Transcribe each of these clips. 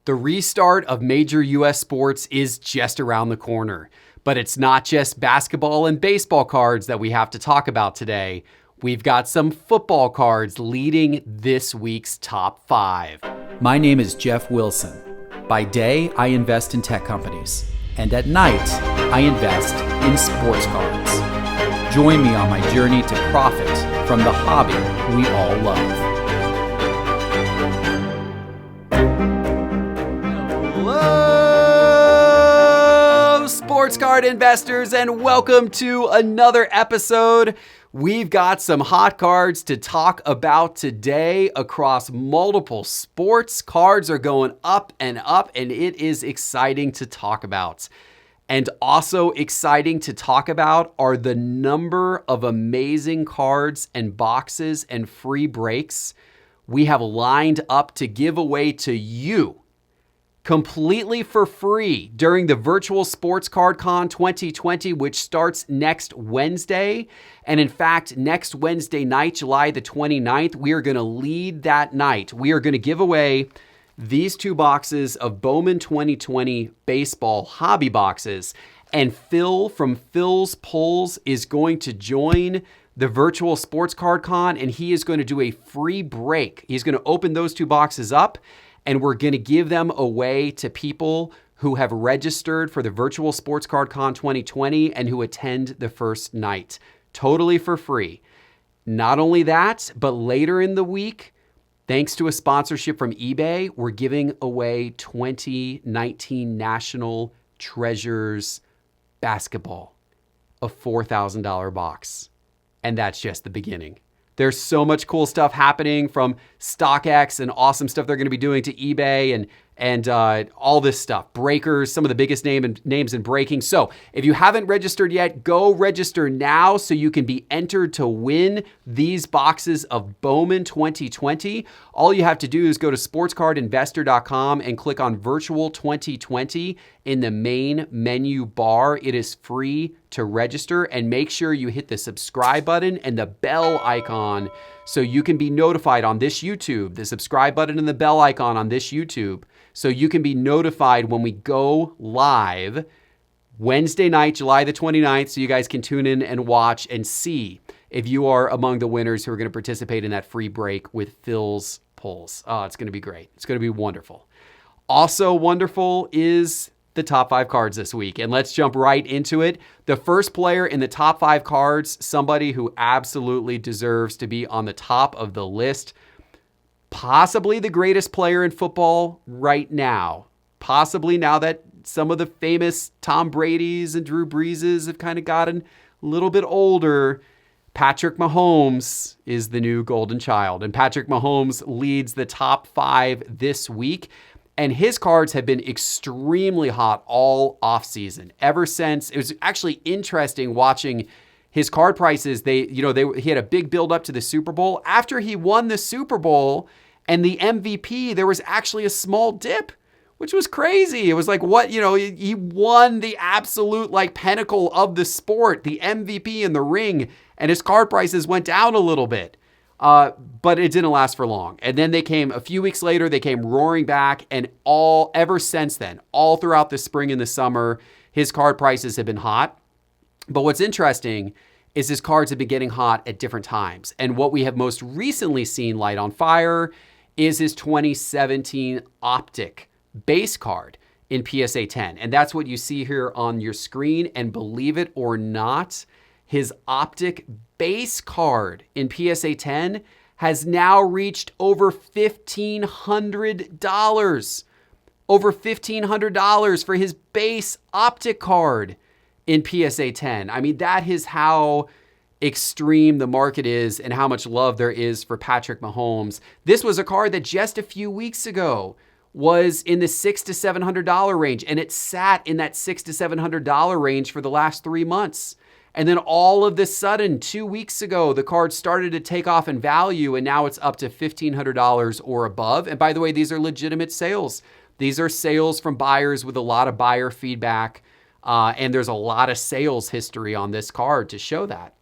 The restart of major U.S. sports is just around the corner. But it's not just basketball and baseball cards that we have to talk about today. We've got some football cards leading this week's top 5. My name is Jeff Wilson. By day, I invest in tech companies. And at night, I invest in sports cards. Join me on my journey to profit from the hobby we all love. Hello, sports card investors, and welcome to another episode. We've got some hot cards to talk about today across multiple sports. Cards are going up, and it is exciting to talk about. And also exciting to talk about are the number of amazing cards and boxes and free breaks we have lined up to give away to you completely for free during the virtual Sports Card Con 2020, which starts next Wednesday. And in fact, next Wednesday night, July the 29th, we are going to lead that night. We are going to give away these 2 boxes of Bowman 2020 baseball hobby boxes. And Phil from Phil's Pulls is going to join the virtual Sports Card Con, and he is going to do a free break. He's going to open those 2 boxes up, and we're going to give them away to people who have registered for the virtual Sports Card Con 2020 and who attend the first night. Totally for free. Not only that, but later in the week, thanks to a sponsorship from eBay, we're giving away 2019 National Treasures basketball, a $4,000 box. And that's just the beginning. There's so much cool stuff happening from StockX and awesome stuff they're going to be doing to eBay and all this stuff. Breakers, some of the biggest names in breaking. So if you haven't registered yet, go register now so you can be entered to win these boxes of Bowman 2020. All you have to do is go to sportscardinvestor.com and click on Virtual 2020 in the main menu bar. It is free to register, and make sure you hit the subscribe button and the bell icon so you can be notified on this YouTube, the subscribe button and the bell icon on this YouTube, so you can be notified when we go live Wednesday night, July the 29th, so you guys can tune in and watch and see if you are among the winners who are going to participate in that free break with Phil's Pulls. Oh, it's going to be great. It's going to be wonderful. Also wonderful is the top 5 cards this week. And let's jump right into it. The first player in the top 5 cards, somebody who absolutely deserves to be on the top of the list, possibly the greatest player in football right now. Possibly now that some of the famous Tom Brady's and Drew Breeses have kind of gotten a little bit older. Patrick Mahomes is the new golden child. And Patrick Mahomes leads the top 5 this week. And his cards have been extremely hot all offseason. Ever since, it was actually interesting watching his card prices. He had a big build up to the Super Bowl. After he won the Super Bowl and the MVP, there was actually a small dip, which was crazy. It was like, what, he won the absolute pinnacle of the sport, the MVP in the ring, and his card prices went down a little bit. But it didn't last for long. And then a few weeks later, they came roaring back, and ever since then, all throughout the spring and the summer, his card prices have been hot. But what's interesting is his cards have been getting hot at different times. And what we have most recently seen light on fire is his 2017 Optic base card in PSA 10. And that's what you see here on your screen. And believe it or not, his Optic base card in PSA 10 has now reached over $1,500. Over $1,500 for his base Optic card in PSA 10. I mean, that is how extreme the market is and how much love there is for Patrick Mahomes. This was a card that just a few weeks ago was in the $600 to $700 range, and it sat in that $600 to $700 range for the last 3 months. And then all of a sudden, 2 weeks ago, the card started to take off in value, and now it's up to $1,500 or above. And by the way, these are legitimate sales. These are sales from buyers with a lot of buyer feedback, and there's a lot of sales history on this card to show that.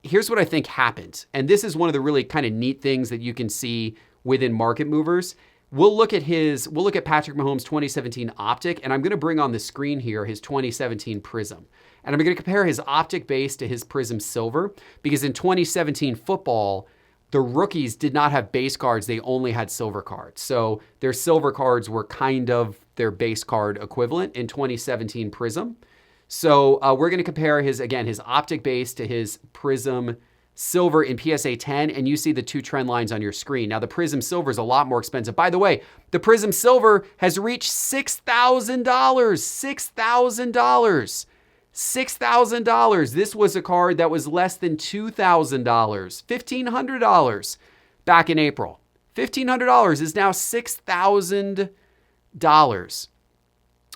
Here's what I think happened, and this is one of the really kind of neat things that you can see within market movers. we'll look at Patrick Mahomes' 2017 optic, and I'm going to bring on the screen here his 2017 Prism. And I'm going to compare his optic base to his Prism Silver, because in 2017 football, the rookies did not have base cards. They only had silver cards. So their silver cards were kind of their base card equivalent in 2017 Prism. So we're going to compare his optic base to his Prism Silver in PSA 10, and you see the two trend lines on your screen. Now, the Prism Silver is a lot more expensive. By the way, the Prism Silver has reached $6,000. $6,000. $6,000. This was a card that was less than $2,000, $1,500 back in April. $1,500 is now $6,000.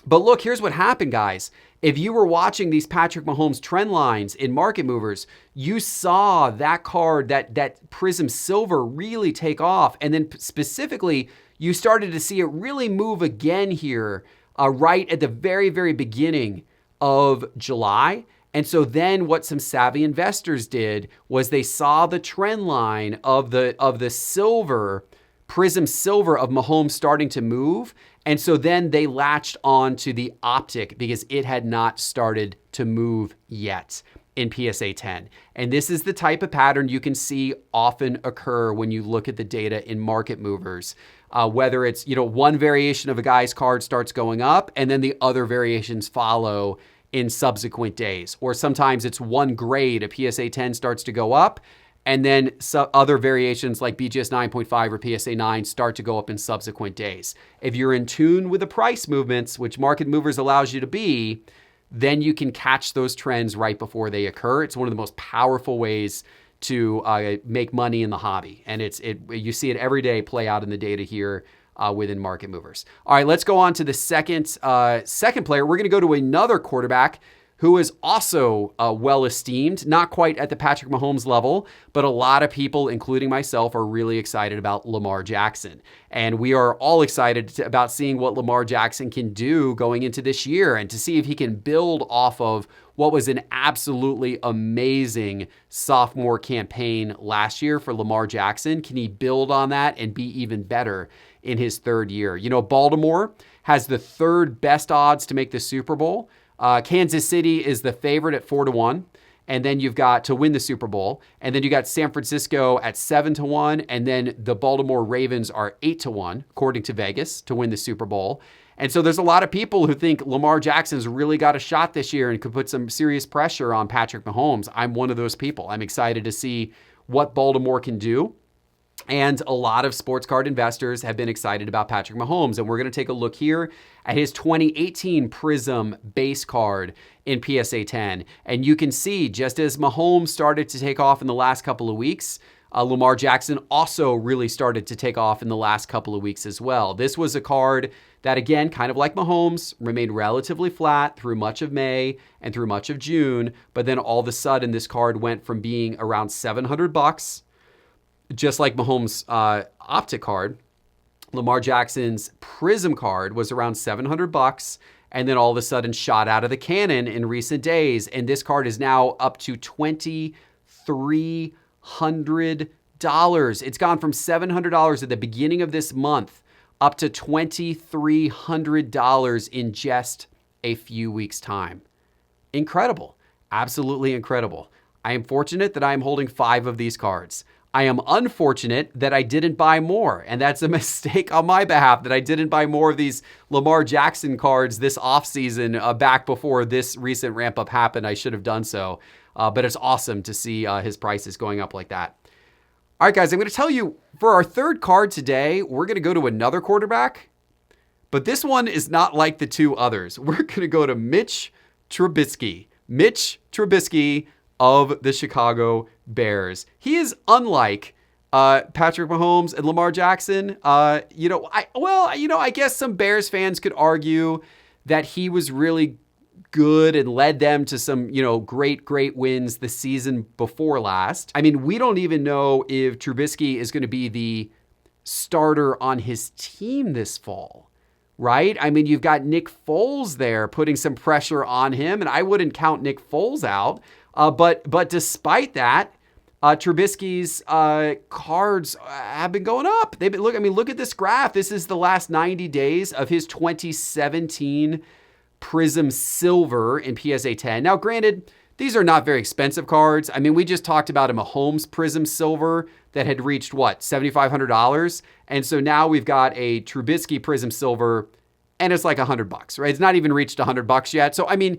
But look, here's what happened, guys. If you were watching these Patrick Mahomes trend lines in Market Movers, you saw that card, that Prism Silver really take off. And then specifically, you started to see it really move again here right at the very, very beginning of July. And so then what some savvy investors did was they saw the trend line of the silver, Prism Silver of Mahomes starting to move. And so then they latched on to the optic because it had not started to move yet in PSA 10. And this is the type of pattern you can see often occur when you look at the data in Market Movers. Whether it's, one variation of a guy's card starts going up and then the other variations follow in subsequent days. Or sometimes it's one grade, a PSA 10 starts to go up, and then other variations like BGS 9.5 or PSA 9 start to go up in subsequent days. If you're in tune with the price movements, which Market Movers allows you to be, then you can catch those trends right before they occur. It's one of the most powerful ways to make money in the hobby. And you see it every day play out in the data here within Market Movers. All right, let's go on to the second player. We're going to go to another quarterback who is also well esteemed, not quite at the Patrick Mahomes level, but a lot of people, including myself, are really excited about Lamar Jackson. And we are all excited about seeing what Lamar Jackson can do going into this year and to see if he can build off of what was an absolutely amazing sophomore campaign last year for Lamar Jackson. Can he build on that and be even better in his third year? Baltimore has the third best odds to make the Super Bowl. Kansas City is the favorite at 4-1. And then you've got to win the Super Bowl. And then you got San Francisco at 7-1. And then the Baltimore Ravens are 8-1, according to Vegas, to win the Super Bowl. And so there's a lot of people who think Lamar Jackson's really got a shot this year and could put some serious pressure on Patrick Mahomes. I'm one of those people. I'm excited to see what Baltimore can do. And a lot of sports card investors have been excited about Patrick Mahomes. And we're going to take a look here at his 2018 Prism base card in PSA 10. And you can see, just as Mahomes started to take off in the last couple of weeks, Lamar Jackson also really started to take off in the last couple of weeks as well. This was a card that, again, kind of like Mahomes, remained relatively flat through much of May and through much of June. But then all of a sudden, this card went from being around $700, just like Mahomes' optic card. Lamar Jackson's Prism card was around $700, and then all of a sudden shot out of the cannon in recent days. And this card is now up to $2,300. It's gone from $700 at the beginning of this month up to $2,300 in just a few weeks' time. Incredible. Absolutely incredible. I am fortunate that I am holding 5 of these cards. I am unfortunate that I didn't buy more, and that's a mistake on my behalf that I didn't buy more of these Lamar Jackson cards this offseason back before this recent ramp up happened. I should have done so, but it's awesome to see his prices going up like that. All right, guys, I'm going to tell you, for our third card today, we're going to go to another quarterback, but this one is not like the two others. We're going to go to Mitch Trubisky. Mitch Trubisky of the Chicago Bears. He is unlike Patrick Mahomes and Lamar Jackson. I guess some Bears fans could argue that he was really good and led them to some, great wins the season before last. I mean, we don't even know if Trubisky is going to be the starter on his team this fall, right? I mean, you've got Nick Foles there putting some pressure on him, and I wouldn't count Nick Foles out. But despite that, Trubisky's cards have been going up. They've been, look at this graph. This is the last 90 days of his 2017 Prism Silver in PSA 10. Now, granted, these are not very expensive cards. I mean, we just talked about a Mahomes Prism Silver that had reached, what, $7,500? And so now we've got a Trubisky Prism Silver, and it's like $100, right? It's not even reached $100 yet. So, I mean,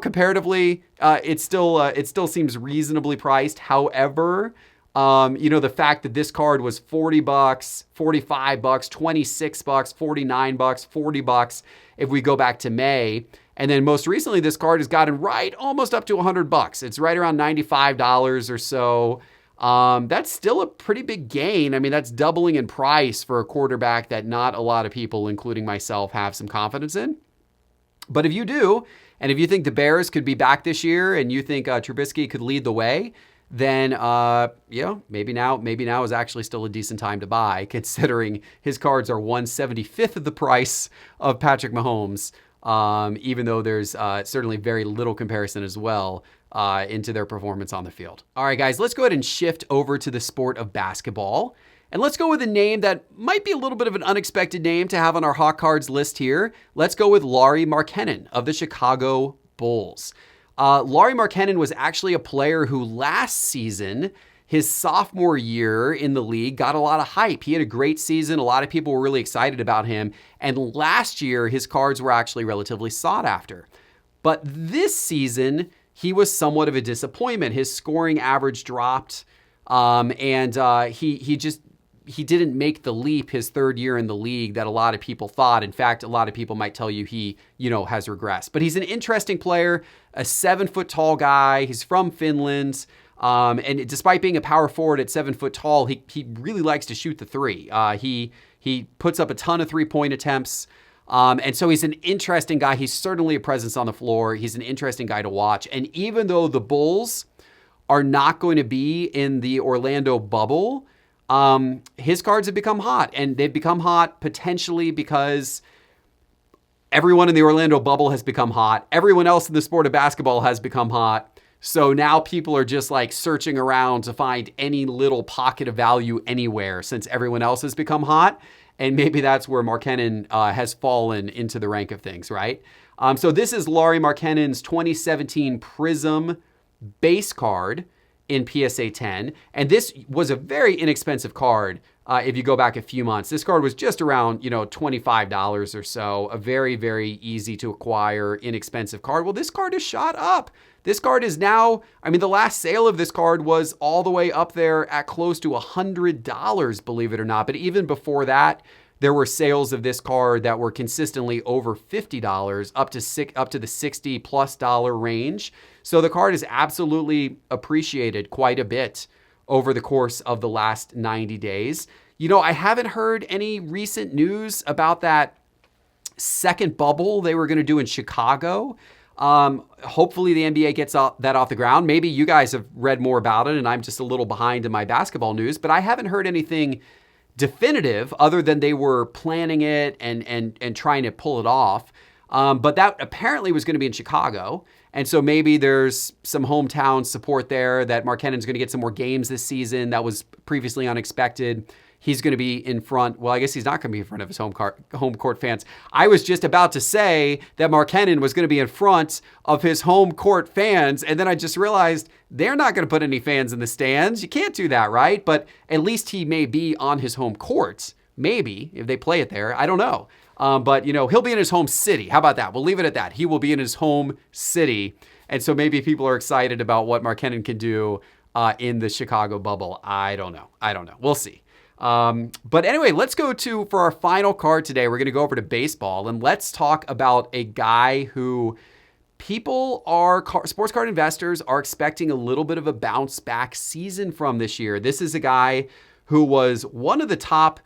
comparatively, it still seems reasonably priced. However, the fact that this card was $40, $45, $26, $49, $40 if we go back to May. And then most recently, this card has gotten right almost up to $100. It's right around $95 or so. That's still a pretty big gain. I mean, that's doubling in price for a quarterback that not a lot of people, including myself, have some confidence in. But if you do, and if you think the Bears could be back this year and you think Trubisky could lead the way, then maybe now is actually still a decent time to buy, considering his cards are 1/75th of the price of Patrick Mahomes, even though there's certainly very little comparison as well into their performance on the field. All right, guys, let's go ahead and shift over to the sport of basketball. And let's go with a name that might be a little bit of an unexpected name to have on our hot cards list here. Let's go with Lorimar Kennan of the Chicago Bulls. Lorimar Kennan was actually a player who last season, his sophomore year in the league, got a lot of hype. He had a great season. A lot of people were really excited about him. And last year, his cards were actually relatively sought after. But this season, he was somewhat of a disappointment. His scoring average dropped, and he didn't make the leap his third year in the league that a lot of people thought. In fact, a lot of people might tell you he, has regressed. But he's an interesting player, a 7-foot tall guy. He's from Finland. And despite being a power forward at 7 foot tall, he really likes to shoot the three. He puts up a ton of 3-point attempts. And so he's an interesting guy. He's certainly a presence on the floor. He's an interesting guy to watch. And even though the Bulls are not going to be in the Orlando bubble, his cards have become hot, and they've become hot potentially because everyone in the Orlando bubble has become hot. Everyone else in the sport of basketball has become hot. So now people are just like searching around to find any little pocket of value anywhere since everyone else has become hot. And maybe that's where Markkanen has fallen into the rank of things, right? So this is Lorimar Kennan's 2017 Prism base card in PSA 10. And this was a very inexpensive card if you go back a few months. This card was just around, $25 or so. A very, very easy to acquire, inexpensive card. Well, this card is shot up. This card is now, the last sale of this card was all the way up there at close to $100, believe it or not. But even before that, there were sales of this card that were consistently over $50, up to the $60+ range. So the card is absolutely appreciated quite a bit over the course of the last 90 days. I haven't heard any recent news about that second bubble they were going to do in Chicago. Hopefully the NBA gets that off the ground. Maybe you guys have read more about it and I'm just a little behind in my basketball news, but I haven't heard anything definitive other than they were planning it and trying to pull it off. But that apparently was going to be in Chicago. And so maybe there's some hometown support there that Markkanen's going to get some more games this season. That was previously unexpected. He's going to be in front. Well, I guess he's not going to be in front of his home court fans. I was just about to say that Markkanen was going to be in front of his home court fans. And then I just realized they're not going to put any fans in the stands. You can't do that, right? But at least he may be on his home court. Maybe if they play it there. I don't know. But he'll be in his home city. How about that? We'll leave it at that. He will be in his home city. And so maybe people are excited about what Markkanen can do in the Chicago bubble. I don't know. We'll see. But anyway, let's go for our final card today. We're going to go over to baseball and let's talk about a guy who sports card investors are expecting a little bit of a bounce back season from this year. This is a guy who was one of the top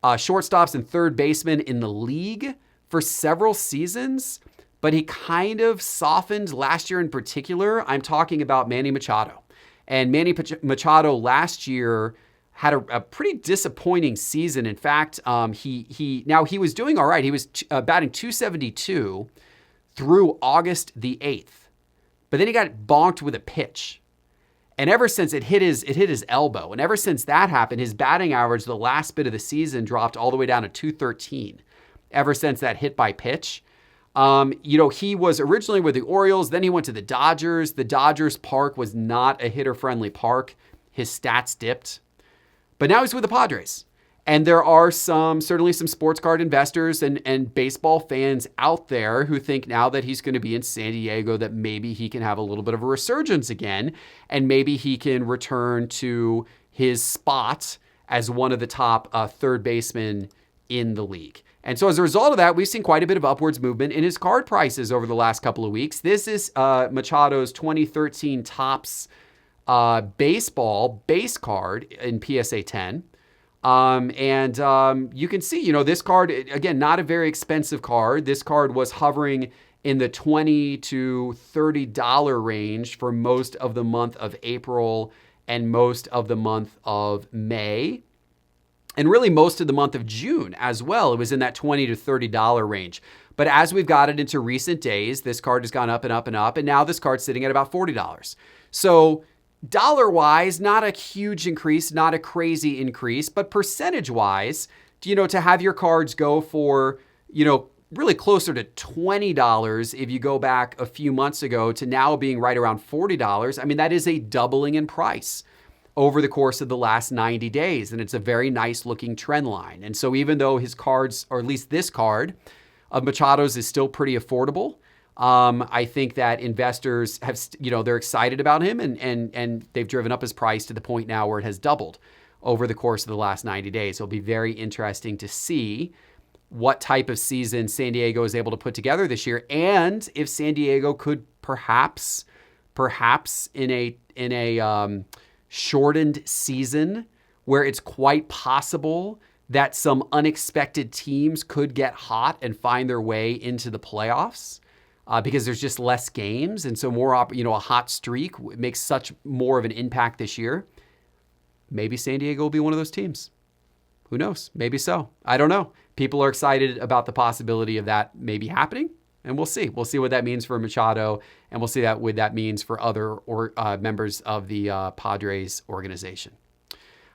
shortstops and third basemen in the league for several seasons, but he kind of softened last year in particular. I'm talking about Manny Machado. And Manny Machado last year had a pretty disappointing season. In fact, he was doing all right. He was batting .272 through August the 8th, but then he got bonked with a pitch. And ever since it hit his elbow. And ever since that happened, his batting average the last bit of the season dropped all the way down to 213. Ever since that hit by pitch. He was originally with the Orioles. Then he went to the Dodgers. The Dodgers park was not a hitter-friendly park. His stats dipped. But now he's with the Padres. And there are certainly some sports card investors and baseball fans out there who think now that he's going to be in San Diego that maybe he can have a little bit of a resurgence again, and maybe he can return to his spot as one of the top third basemen in the league. And so as a result of that, we've seen quite a bit of upwards movement in his card prices over the last couple of weeks. This is Machado's 2013 Topps baseball base card in PSA 10. You can see, this card, again, not a very expensive card. This card was hovering in the $20 to $30 range for most of the month of April and most of the month of May. And really most of the month of June as well. It was in that $20 to $30 range. But as we've got it into recent days, this card has gone up and up and up. And now this card's sitting at about $40. So dollar-wise, not a huge increase, not a crazy increase, but percentage-wise, to have your cards go for, really closer to $20 if you go back a few months ago to now being right around $40, I mean, that is a doubling in price over the course of the last 90 days, and it's a very nice-looking trend line. And so even though his cards, or at least this card of Machado's is still pretty affordable, I think that investors have, they're excited about him and they've driven up his price to the point now where it has doubled over the course of the last 90 days. It'll be very interesting to see what type of season San Diego is able to put together this year. And if San Diego could perhaps in a shortened season where it's quite possible that some unexpected teams could get hot and find their way into the playoffs. Because there's just less games. And so a hot streak makes such more of an impact this year. Maybe San Diego will be one of those teams. Who knows? Maybe so. I don't know. People are excited about the possibility of that maybe happening. And we'll see. We'll see what that means for Machado. And we'll see what that means for other members of the Padres organization.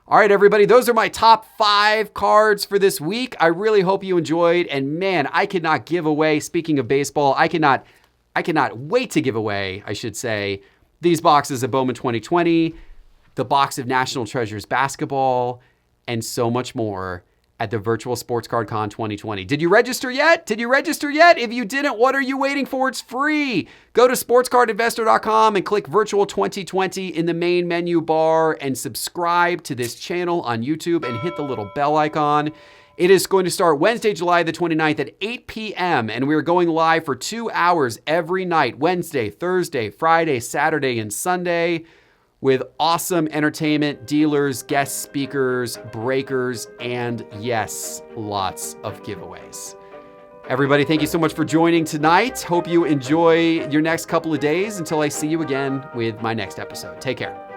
All right, everybody, those are my top 5 cards for this week. I really hope you enjoyed. And man, I could not give away, speaking of baseball, I cannot wait to give away, I should say, these boxes of Bowman 2020, the box of National Treasures basketball, and so much more at the Virtual Sports Card Con 2020. Did you register yet? If you didn't, what are you waiting for? It's free. Go to sportscardinvestor.com and click Virtual 2020 in the main menu bar and subscribe to this channel on YouTube and hit the little bell icon. It is going to start Wednesday, July the 29th at 8 p.m. and we're going live for 2 hours every night, Wednesday, Thursday, Friday, Saturday, and Sunday, with awesome entertainment, dealers, guest speakers, breakers, and yes, lots of giveaways. Everybody, thank you so much for joining tonight. Hope you enjoy your next couple of days until I see you again with my next episode. Take care.